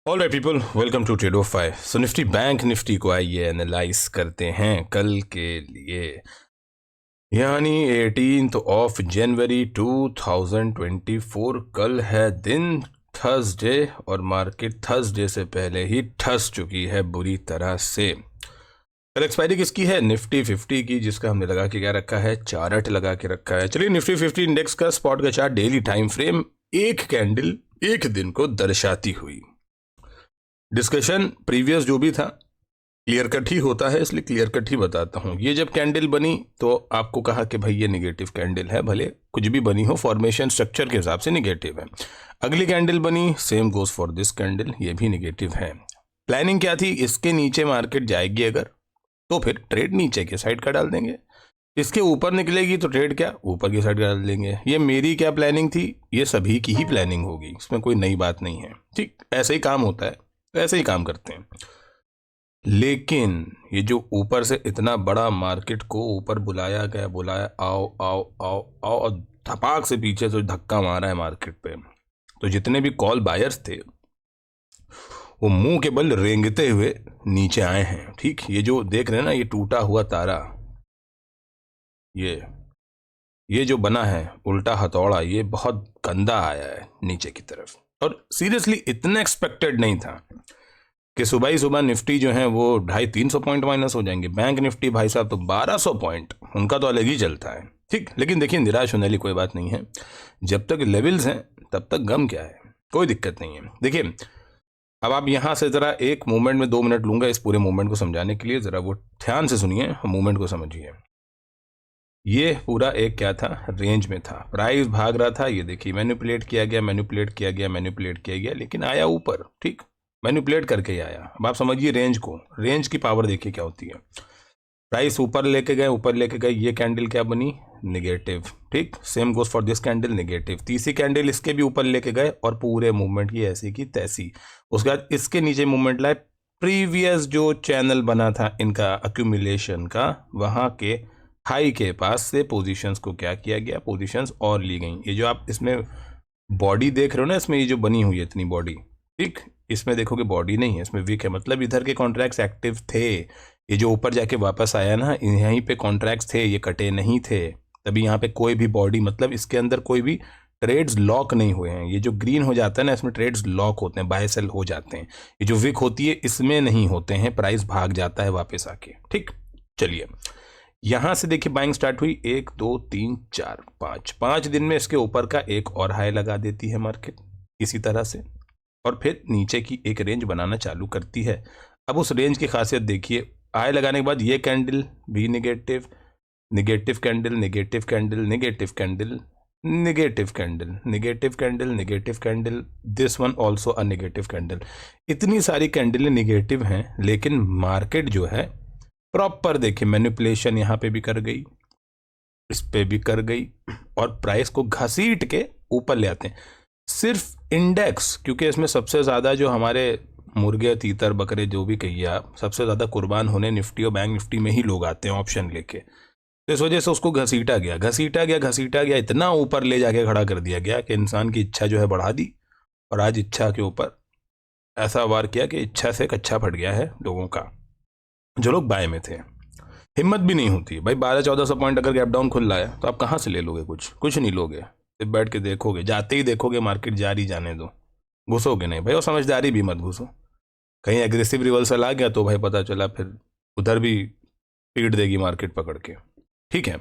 All right people, welcome to Tradeofy. So Nifty Bank Nifty को आइए analyse करते हैं कल के लिए, यानी 18 जनवरी 2024। कल है दिन थर्सडे और मार्केट थर्सडे से पहले ही ठस चुकी है बुरी तरह से। कल एक्सपायरी किसकी है? निफ्टी 50 की, जिसका हमने लगा के क्या रखा है, चार्ट लगा के रखा है। चलिए, निफ्टी 50 इंडेक्स का स्पॉट का चार्ट, डेली टाइम फ्रेम, एक कैंडल एक दिन को दर्शाती हुई। डिस्कशन प्रीवियस जो भी था क्लियर कट ही होता है, इसलिए क्लियर कट ही बताता हूं। ये जब कैंडल बनी तो आपको कहा कि भाई ये निगेटिव कैंडल है, भले कुछ भी बनी हो, फॉर्मेशन स्ट्रक्चर के हिसाब से निगेटिव है। अगली कैंडल बनी, same goes for this candle, ये भी निगेटिव है। प्लानिंग क्या थी? इसके नीचे मार्केट जाएगी अगर, तो फिर ट्रेड नीचे के साइड का डाल देंगे। इसके ऊपर निकलेगी तो ट्रेड क्या, ऊपर की साइड का डाल देंगे। ये मेरी क्या प्लानिंग थी, ये सभी की ही प्लानिंग होगी, इसमें कोई नई बात नहीं है। ठीक, ऐसे ही काम होता है, ऐसे ही काम करते हैं। लेकिन ये जो ऊपर से इतना बड़ा मार्केट को ऊपर बुलाया गया, बुलाया आओ आओ आओ आओ, और धपाक से पीछे से धक्का मारा है मार्केट पे, तो जितने भी कॉल बायर्स थे वो मुंह के बल रेंगते हुए नीचे आए हैं। ठीक, ये जो देख रहे हैं ना, ये टूटा हुआ तारा, ये जो बना है उल्टा हथौड़ा, ये बहुत गंदा आया है नीचे की तरफ। और सीरियसली इतना एक्सपेक्टेड नहीं था कि सुबह ही सुबह निफ्टी जो है वो 250-300 पॉइंट माइनस हो जाएंगे। बैंक निफ्टी भाई साहब तो 1200 पॉइंट, उनका तो अलग ही चलता है। ठीक, लेकिन देखिए, निराश होने वाली कोई बात नहीं है। जब तक लेवल्स हैं तब तक गम क्या है, कोई दिक्कत नहीं है। देखिए, अब आप यहां से जरा एक मूवमेंट में 2 मिनट लूंगा इस पूरे मूवमेंट को समझाने के लिए, जरा वो ध्यान से सुनिए, मूवमेंट को समझिए। ये पूरा एक क्या था, रेंज में था, प्राइस भाग रहा था। ये देखिए, मैनिपुलेट किया गया, मैनिपुलेट किया गया, मैनिपुलेट किया गया, लेकिन आया ऊपर। ठीक, मैनिपुलेट करके ही आया। अब आप समझिए रेंज को, रेंज की पावर देखिए क्या होती है। प्राइस ऊपर लेके गए, ऊपर लेके गए, ये कैंडल क्या बनी, निगेटिव। ठीक, same goes for this candle, negative. तीसरी कैंडल इसके भी ऊपर लेके गए और पूरे मूवमेंट की ऐसी की तैसी। उसके बाद इसके नीचे मूवमेंट लाए, प्रीवियस जो चैनल बना था इनका अक्यूमुलेशन का, वहां के हाई के पास से पोजीशंस को क्या किया गया, पोजीशंस और ली गई। ये जो आप इसमें बॉडी देख रहे हो ना, इसमें ये जो बनी हुई है इतनी बॉडी, ठीक, इसमें देखोगे बॉडी नहीं है, इसमें वीक है, मतलब इधर के कॉन्ट्रैक्ट्स एक्टिव थे। ये जो ऊपर जाके वापस आया ना, यहीं पे कॉन्ट्रैक्ट्स थे, ये कटे नहीं थे। तभी यहाँ पे कोई भी बॉडी, मतलब इसके अंदर कोई भी ट्रेड्स लॉक नहीं हुए हैं। ये जो ग्रीन हो जाता है ना, इसमें ट्रेड्स लॉक होते हैं, बाय सेल हो जाते हैं। ये जो विक होती है इसमें नहीं होते हैं, प्राइस भाग जाता है वापस आके। ठीक, चलिए यहां से देखिए बाइंग स्टार्ट हुई, 1 2 3 4 5 दिन में इसके ऊपर का एक और हाई लगा देती है मार्केट इसी तरह से, और फिर नीचे की एक रेंज बनाना चालू करती है। अब उस रेंज की खासियत देखिए, हाई लगाने के बाद ये कैंडल भी negative, negative candle, negative candle, negative candle, negative candle, negative candle, negative candle, this one also a negative candle. इतनी सारी कैंडलें निगेटिव हैं, लेकिन मार्केट जो है प्रॉपर देखिए, मैनिपुलेशन यहां पे भी कर गई, इस पे भी कर गई, और प्राइस को घसीट के ऊपर ले आते हैं। सिर्फ इंडेक्स, क्योंकि इसमें सबसे ज्यादा जो हमारे मुर्गे तीतर बकरे जो भी कहिए आप, सबसे ज्यादा कुर्बान होने निफ्टी और बैंक निफ्टी में ही लोग आते हैं ऑप्शन लेके, तो इस वजह से उसको घसीटा गया, घसीटा गया, घसीटा गया, इतना ऊपर ले जाके खड़ा कर दिया गया कि इंसान की इच्छा जो है बढ़ा दी, और आज इच्छा के ऊपर ऐसा वार किया कि इच्छा से कच्चा फट गया है लोगों का, जो लोग बाय में थे। हिम्मत भी नहीं होती भाई, 1200-1400 पॉइंट अगर गैप डाउन खुल रहा है तो आप कहाँ से ले लोगे, कुछ नहीं लोगे, सिर्फ बैठ के देखोगे, जाते ही देखोगे मार्केट जारी जाने दो, घुसोगे नहीं भाई। और समझदारी भी मत घुसो, कहीं एग्रेसिव रिवर्सल आ गया तो भाई पता चला फिर उधर भी पीट देगी मार्केट पकड़ के। ठीक है,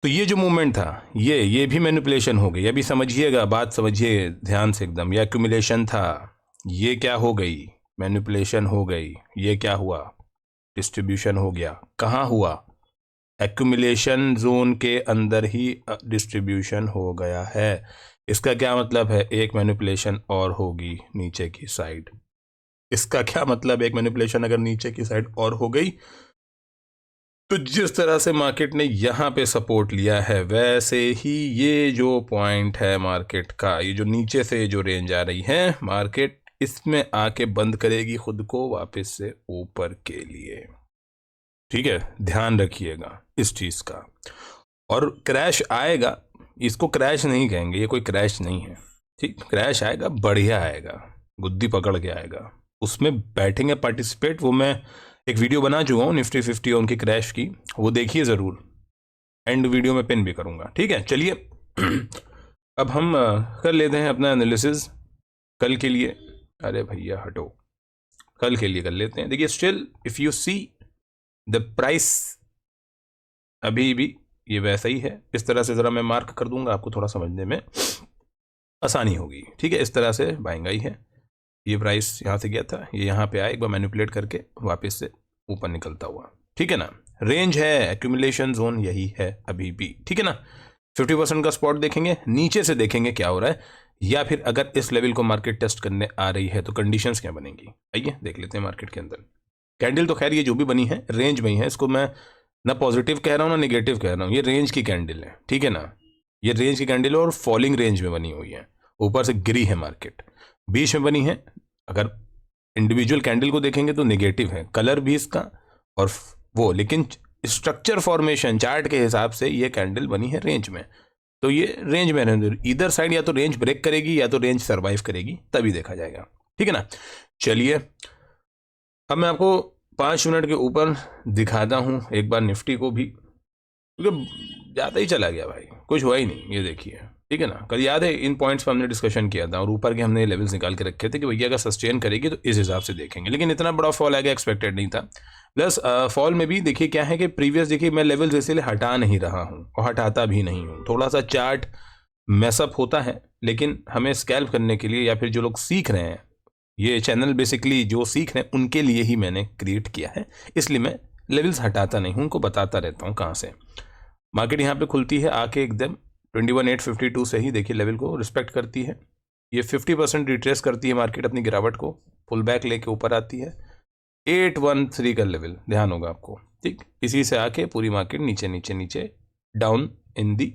तो ये जो मूवमेंट था, ये भी मैनिपुलेशन हो गई। अभी समझिएगा, बात समझिए ध्यान से एकदम। ये एक्यूमुलेशन था, ये क्या हो गई, मैनिपुलेशन हो गई। ये क्या हुआ, डिस्ट्रीब्यूशन हो गया। कहाँ हुआ, एक्यूमुलेशन जोन के अंदर ही डिस्ट्रीब्यूशन हो गया है। इसका क्या मतलब है, एक मैनिपुलेशन और होगी नीचे की साइड। इसका क्या मतलब, एक मैनिपुलेशन अगर नीचे की साइड और हो गई तो जिस तरह से मार्केट ने यहां पे सपोर्ट लिया है, वैसे ही ये जो पॉइंट है मार्केट का, ये जो नीचे से जो रेंज आ रही है, मार्केट इसमें आके बंद करेगी खुद को वापस से ऊपर के लिए। ठीक है, ध्यान रखिएगा इस चीज का। और क्रैश आएगा, इसको क्रैश नहीं कहेंगे, ये कोई क्रैश नहीं है। ठीक, क्रैश आएगा, बढ़िया आएगा, गुद्दी पकड़ के आएगा, उसमें बैठेंगे पार्टिसिपेट। वो मैं एक वीडियो बना चुका हूँ निफ्टी 50 और उनकी क्रैश की, वो देखिए ज़रूर, एंड वीडियो में पिन भी करूँगा, ठीक है। चलिए अब हम कर लेते हैं अपना एनालिसिस कल के लिए। अरे भैया हटो, कल के लिए कर लेते हैं। देखिए still if you see the price अभी भी ये वैसा ही है। इस तरह से ज़रा मैं मार्क कर दूंगा, आपको थोड़ा समझने में आसानी होगी, ठीक है। इस तरह से बाइंग आई है, ये प्राइस यहाँ से गया था, ये यहाँ पे आया, एक बार मैनिपुलेट करके वापस से ऊपर निकलता हुआ, ठीक है ना। रेंज है, एक्यूमुलेशन जोन यही है अभी भी, ठीक है ना। 50% का स्पॉट देखेंगे, नीचे से देखेंगे क्या हो रहा है, या फिर अगर इस लेवल को मार्केट टेस्ट करने आ रही है तो कंडीशंस क्या बनेंगी, आइए देख लेते हैं मार्केट के अंदर। कैंडल तो खैर ये जो भी बनी है रेंज में ही है, इसको मैं ना पॉजिटिव कह रहा हूँ ना निगेटिव कह रहा हूँ, ये रेंज की कैंडल है, ठीक है ना। ये रेंज की कैंडल है और फॉलिंग रेंज में बनी हुई है, ऊपर से गिरी है मार्केट, बीच में बनी है। अगर इंडिविजुअल कैंडल को देखेंगे तो नेगेटिव है कलर भी इसका और वो, लेकिन स्ट्रक्चर फॉर्मेशन चार्ट के हिसाब से ये कैंडल बनी है रेंज में, तो ये रेंज में रहने, इधर साइड या तो रेंज ब्रेक करेगी या तो रेंज सर्वाइव करेगी, तभी देखा जाएगा, ठीक है ना। चलिए अब मैं आपको 5 मिनट के ऊपर दिखाता हूं एक बार निफ्टी को भी, क्योंकि ज़्यादा ही चला गया भाई, कुछ हुआ ही नहीं, ये देखिए, ठीक है ना। कल याद है इन पॉइंट्स पर हमने डिस्कशन किया था और ऊपर के हमने लेवल्स निकाल के रखे थे कि भैया अगर सस्टेन करेगी तो इस हिसाब से देखेंगे, लेकिन इतना बड़ा फॉल आएगा एक्सपेक्टेड नहीं था। प्लस फॉल में भी देखिए क्या है कि प्रीवियस देखिए मैं लेवल्स इसलिए हटा नहीं रहा हूँ और हटाता भी नहीं हूँ, थोड़ा सा चार्ट मैसअप होता है, लेकिन हमें स्कैल्प करने के लिए या फिर जो लोग सीख रहे हैं, ये चैनल बेसिकली जो सीख रहे हैं उनके लिए ही मैंने क्रिएट किया है, इसलिए मैं लेवल्स हटाता नहीं हूँ, उनको बताता रहता हूँ कहाँ से। मार्केट यहाँ पे खुलती है आके एकदम 21,852 से ही देखिए लेवल को रिस्पेक्ट करती है, ये 50% रिट्रेस करती है मार्केट अपनी गिरावट को, पुल बैक लेके ऊपर आती है 813 का लेवल, ध्यान होगा आपको, ठीक। इसी से आके पूरी मार्केट नीचे नीचे नीचे डाउन इन दी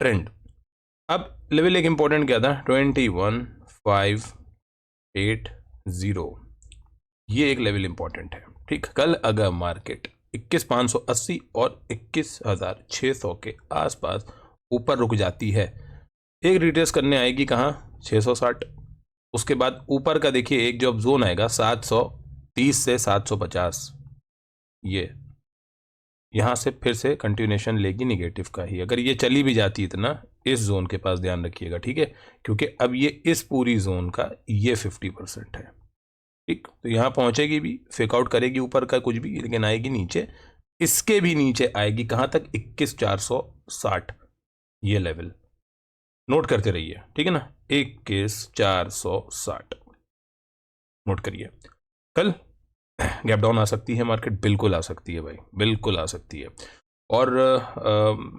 ट्रेंड। अब लेवल एक इंपॉर्टेंट क्या था, 21,580, ये एक लेवल इंपॉर्टेंट है, ठीक। कल अगर मार्केट 21,580 और 21,600 के आसपास ऊपर रुक जाती है, एक रिट्रेस करने आएगी कहाँ 660, उसके बाद ऊपर का देखिए एक जो अब जोन आएगा 730 से 750, ये यहाँ से फिर से कंटिन्यूएशन लेगी निगेटिव का ही, अगर ये चली भी जाती इतना इस जोन के पास ध्यान रखिएगा, ठीक है, क्योंकि अब ये इस पूरी जोन का ये 50% है, ठीक। तो यहाँ पहुंचेगी भी, फेक आउट करेगी ऊपर का कुछ भी, लेकिन आएगी नीचे, इसके भी नीचे आएगी कहाँ तक 21,460, ये लेवल नोट करते रहिए, ठीक है ना, 21,460 नोट करिए। कल गैप डाउन आ सकती है मार्केट, बिल्कुल आ सकती है भाई, बिल्कुल आ सकती है। और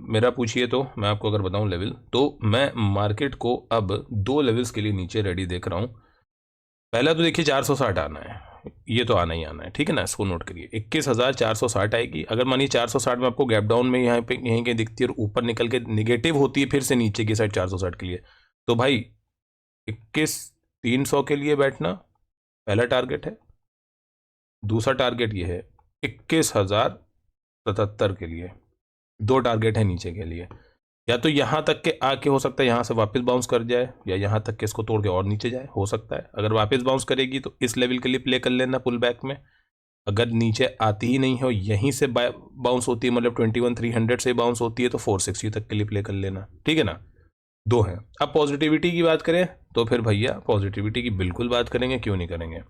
मेरा पूछिए तो मैं आपको अगर बताऊं लेवल, तो मैं मार्केट को अब 2 लेवल्स के लिए नीचे रेडी देख रहा हूं। पहला तो देखिए 460 आना है, ये तो आना ही आना है, ठीक है ना, इसको नोट करिए 21,460 आएगी। अगर मानिए 460 में आपको गैप डाउन में यहाँ पे यहीं के दिखती है और ऊपर निकल के निगेटिव होती है फिर से नीचे की साइड 460 के लिए, तो भाई 21,300 के लिए बैठना पहला टारगेट है। दूसरा टारगेट ये है 21,077 के लिए, 2 टारगेट है नीचे के लिए, या तो यहाँ तक के आके हो सकता है यहाँ से वापस बाउंस कर जाए, या यहाँ तक के इसको तोड़ के और नीचे जाए, हो सकता है। अगर वापस बाउंस करेगी तो इस लेवल के लिए प्ले कर लेना पुल बैक में, अगर नीचे आती ही नहीं हो यहीं से बाउंस होती है, मतलब 21,300 से बाउंस होती है तो 460 तक के लिए प्ले कर लेना, ठीक है ना। 2 हैं। अब पॉजिटिविटी की बात करें तो फिर भैया पॉजिटिविटी की बिल्कुल बात करेंगे, क्यों नहीं करेंगे।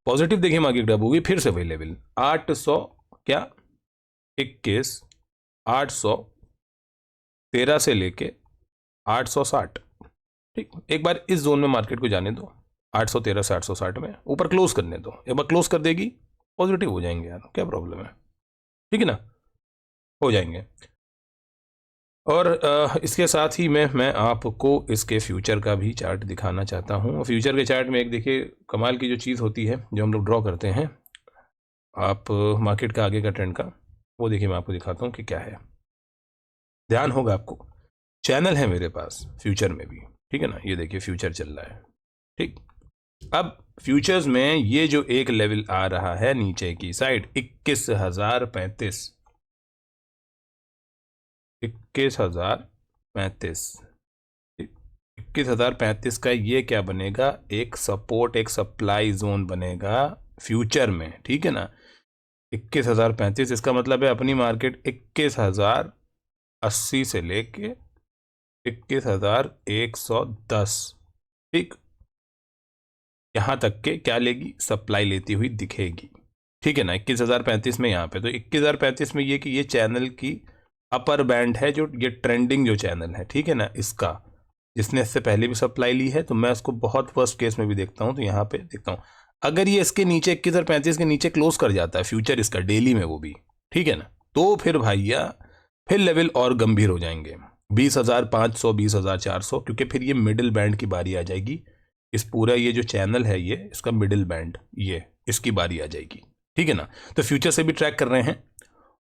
पॉजिटिव देखिए मार्केट डब होगी फिर से वही लेवल 800 क्या 21,813 से लेके 860, ठीक। एक बार इस जोन में मार्केट को जाने दो, 813 से 860 में ऊपर क्लोज करने दो, एक बार क्लोज कर देगी पॉजिटिव हो जाएंगे यार, क्या प्रॉब्लम है, ठीक है ना, हो जाएंगे। और इसके साथ ही मैं आपको इसके फ्यूचर का भी चार्ट दिखाना चाहता हूँ। फ्यूचर के चार्ट में एक देखिए कमाल की जो चीज़ होती है जो हम लोग ड्रॉ करते हैं, आप मार्केट का आगे का ट्रेंड का, वो देखिए मैं आपको दिखाता हूँ कि क्या है। ध्यान होगा आपको, चैनल है मेरे पास फ्यूचर में भी, ठीक है ना, ये देखिए फ्यूचर चल रहा है, ठीक। अब फ्यूचर्स में ये जो एक लेवल आ रहा है नीचे की साइड 21,035, 21,035, 21,035 का ये क्या बनेगा, एक सपोर्ट एक सप्लाई जोन बनेगा फ्यूचर में, ठीक है ना। 21,035 इसका मतलब है अपनी मार्केट 21,080 से लेके 21,110, ठीक, यहां तक के क्या लेगी, सप्लाई लेती हुई दिखेगी, ठीक है ना। 21,035 में यहाँ पे, तो 21,035 में ये कि ये चैनल की अपर बैंड है, जो ये ट्रेंडिंग जो चैनल है, ठीक है ना, इसका जिसने इससे पहले भी सप्लाई ली है, तो मैं इसको बहुत फर्स्ट केस में भी देखता हूँ। तो यहाँ पे देखता हूँ अगर ये इसके नीचे 21,035 के नीचे क्लोज कर जाता है फ्यूचर इसका डेली में, वो भी ठीक है ना, तो फिर भैया फिर लेवल और गंभीर हो जाएंगे, 20,500 20,400, क्योंकि फिर ये मिडिल बैंड की बारी आ जाएगी। इस पूरा ये जो चैनल है ये इसका मिडिल बैंड, ये इसकी बारी आ जाएगी, ठीक है ना। तो फ्यूचर से भी ट्रैक कर रहे हैं,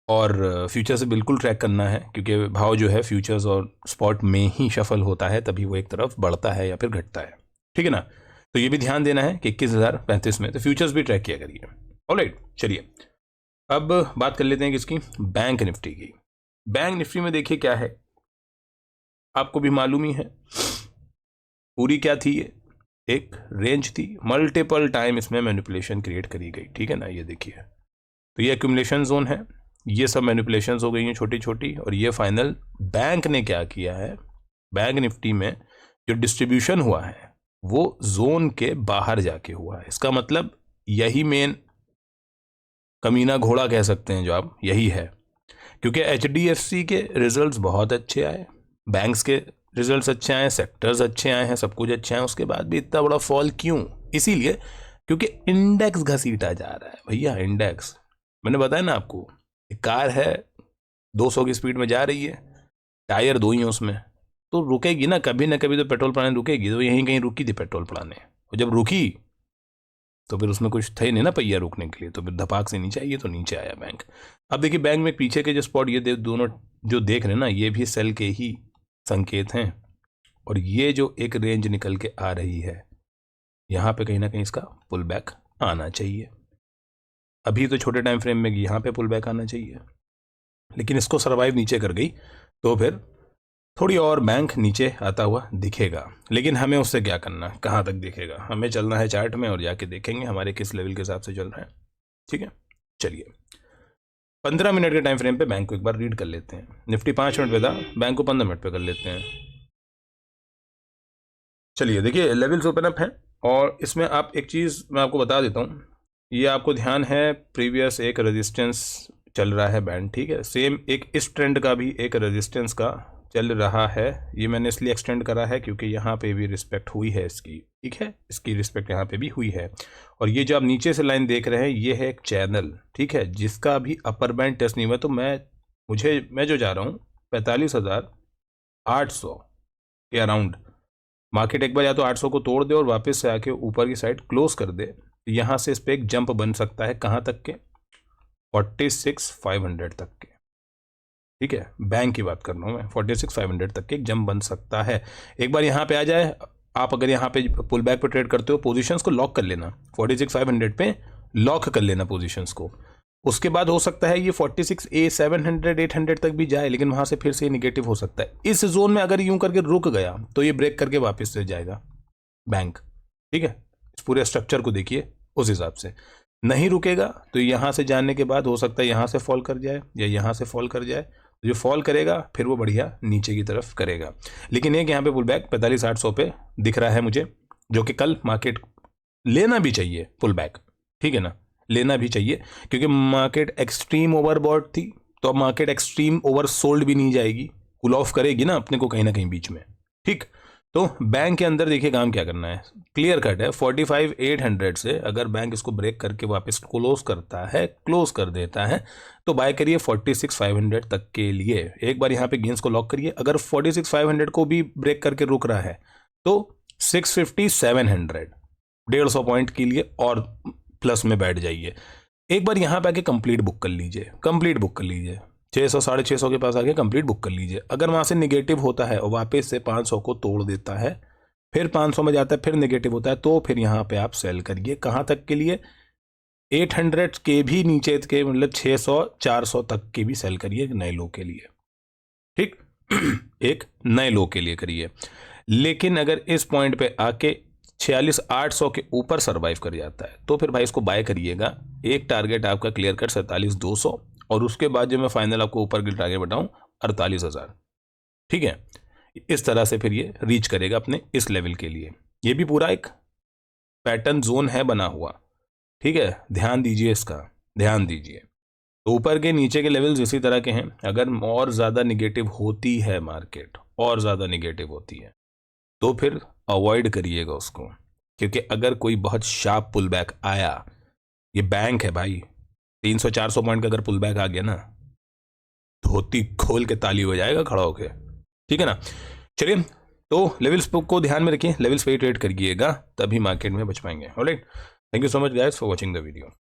और फ्यूचर से बिल्कुल ट्रैक करना है, क्योंकि भाव जो है फ्यूचर्स और स्पॉट में ही शफल होता है, तभी वो एक तरफ बढ़ता है या फिर घटता है, ठीक है ना। तो ये भी ध्यान देना है कि 21,035 में तो फ्यूचर्स भी ट्रैक किया करिए। ऑलराइट, चलिए अब बात कर लेते हैं किसकी, बैंक निफ्टी की। बैंक निफ्टी में देखिए क्या है, आपको भी मालूम ही है पूरी क्या थी, ये एक रेंज थी, मल्टीपल टाइम इसमें मैनिपुलेशन क्रिएट करी गई, ठीक है ना। ये देखिए, तो ये एक्यूमुलेशन जोन है, ये सब मैनिपुलेशन हो गई हैं छोटी छोटी, और ये फाइनल बैंक ने क्या किया है, बैंक निफ्टी में जो डिस्ट्रीब्यूशन हुआ है वो जोन के बाहर जाके हुआ है। इसका मतलब यही मेन कमीना घोड़ा कह सकते हैं जो आप, यही है, क्योंकि HDFC के रिजल्ट्स बहुत अच्छे आए, बैंक्स के रिजल्ट्स अच्छे आए, सेक्टर्स अच्छे आए हैं, सब कुछ अच्छा है, उसके बाद भी इतना बड़ा फॉल क्यों, इसीलिए क्योंकि इंडेक्स घसीटा जा रहा है भैया। इंडेक्स मैंने बताया ना आपको, कार है 200 की स्पीड में जा रही है, टायर 2 ही है उसमें, तो रुकेगी ना कभी तो पेट्रोल पड़ाने रुकेगी, तो यहीं कहीं रुकी थी पेट्रोल पड़ाने, और जब रुकी तो फिर उसमें कुछ थे नहीं ना पहिया रुकने के लिए, तो फिर धपाक से नीचे आई, तो नीचे आया बैंक। अब देखिए बैंक में पीछे के जो स्पॉट ये दोनों जो देख रहे हैं ना, ये भी सेल के ही संकेत हैं, और ये जो एक रेंज निकल के आ रही है यहाँ पे कहीं ना कहीं इसका पुल बैक आना चाहिए। अभी तो छोटे टाइम फ्रेम में यहाँ पे पुल बैक आना चाहिए, लेकिन इसको सर्वाइव नीचे कर गई तो फिर थोड़ी और बैंक नीचे आता हुआ दिखेगा। लेकिन हमें उससे क्या करना, कहाँ तक दिखेगा, हमें चलना है चार्ट में और जाके देखेंगे हमारे किस लेवल के हिसाब से चल रहा है, ठीक है। चलिए 15 मिनट के टाइम फ्रेम पे बैंक को एक बार रीड कर लेते हैं। निफ्टी 5 मिनट पे था, बैंक को 15 मिनट पे कर लेते हैं। चलिए देखिए लेवल्स ओपन अप हैं, और इसमें आप एक चीज़ मैं आपको बता देता हूँ, ये आपको ध्यान है, प्रीवियस एक रेजिस्टेंस चल रहा है बैंड, ठीक है, सेम एक इस ट्रेंड का भी एक रेजिस्टेंस का चल रहा है। ये मैंने इसलिए एक्सटेंड करा है क्योंकि यहाँ पे भी रिस्पेक्ट हुई है इसकी, ठीक है, इसकी रिस्पेक्ट यहाँ पे भी हुई है। और ये जो आप नीचे से लाइन देख रहे हैं ये है एक चैनल, ठीक है, जिसका भी अपर बैंड टेस्ट नहीं हुआ। तो मैं जो जा रहा हूँ 45,800 के अराउंड, मार्केट एक बार या तो 800 को तोड़ दे और वापस से आके ऊपर की साइड क्लोज कर दे, यहाँ से इस पर एक जंप बन सकता है, कहाँ तक के, 46,500 तक के, ठीक है, बैंक की बात कर रहा हूँ मैं, 46,500 तक के एक जंप बन सकता है। एक बार यहाँ पे आ जाए, आप अगर यहाँ पे पुल बैक पे ट्रेड करते हो, पोजीशंस को लॉक कर लेना, 46,500 पे लॉक कर लेना पोजीशंस को। उसके बाद हो सकता है ये 46,700 800 तक भी जाए, लेकिन वहाँ से फिर से निगेटिव हो सकता है। इस जोन में अगर यूं करके रुक गया तो ये ब्रेक करके वापस से जाएगा बैंक, ठीक है। इस पूरे स्ट्रक्चर को देखिए उस हिसाब से, नहीं रुकेगा तो यहाँ से जाने के बाद हो सकता है यहाँ से फॉल कर जाए या यहाँ से फॉल कर जाए, तो जो फॉल करेगा फिर वो बढ़िया नीचे की तरफ करेगा। लेकिन एक यहाँ पे पुल बैक 45,800 पे दिख रहा है मुझे, जो कि कल मार्केट लेना भी चाहिए पुल बैक, ठीक है ना, लेना भी चाहिए, क्योंकि मार्केट एक्सट्रीम ओवरबॉट थी, तो अब मार्केट एक्सट्रीम ओवर सोल्ड भी नहीं जाएगी, कूल ऑफ करेगी ना अपने को कहीं ना कहीं बीच में, ठीक। तो बैंक के अंदर देखिए काम क्या करना है, क्लियर कट है, 45,800 से अगर बैंक इसको ब्रेक करके वापस क्लोज करता है, क्लोज कर देता है, तो बाय करिए 46,500 तक के लिए। एक बार यहाँ पे गेंस को लॉक करिए, अगर 46,500 को भी ब्रेक करके रुक रहा है तो 650-700 150 पॉइंट के लिए और प्लस में बैठ जाइए। एक बार यहाँ पे आके कंप्लीट बुक कर लीजिए, 600 650 के पास आके कंप्लीट बुक कर लीजिए। अगर वहाँ से निगेटिव होता है और वापस से 500 को तोड़ देता है, फिर 500 में जाता है, फिर निगेटिव होता है, तो फिर यहाँ पे आप सेल करिए। कहाँ तक के लिए, 800 के भी नीचे के, मतलब 600-400 तक के भी सेल करिए नए लो के लिए, ठीक एक नए लो के लिए करिए। लेकिन अगर इस पॉइंट पे आके 46,800 के ऊपर सरवाइव कर जाता है तो फिर भाई इसको बाय करिएगा। एक टारगेट आपका क्लियर कट 47,200 और उसके बाद जो मैं फाइनल आपको ऊपर की टारगेट बताऊं 48,000। ठीक है, इस तरह से फिर ये रीच करेगा अपने इस लेवल के लिए। ये भी पूरा एक पैटर्न जोन है बना हुआ। ठीक है, ध्यान दीजिए इसका, ध्यान दीजिए। तो ऊपर के नीचे के लेवल्स इसी तरह के हैं। अगर और ज़्यादा निगेटिव होती है मार्केट, और ज़्यादा निगेटिव होती है, तो फिर अवॉइड करिएगा उसको, क्योंकि अगर कोई बहुत शार्प पुल बैक आया, ये बैंक है भाई, 300-400 पॉइंट का अगर पुल बैक आ गया ना, धोती खोल के ताली हो जाएगा खड़ा होके। ठीक है ना। चलिए, तो लेवल्स को ध्यान में रखिए, लेवल्स पे ट्रेड करिएगा, तभी मार्केट में बच पाएंगे। Alright, thank you so much guys for watching the video.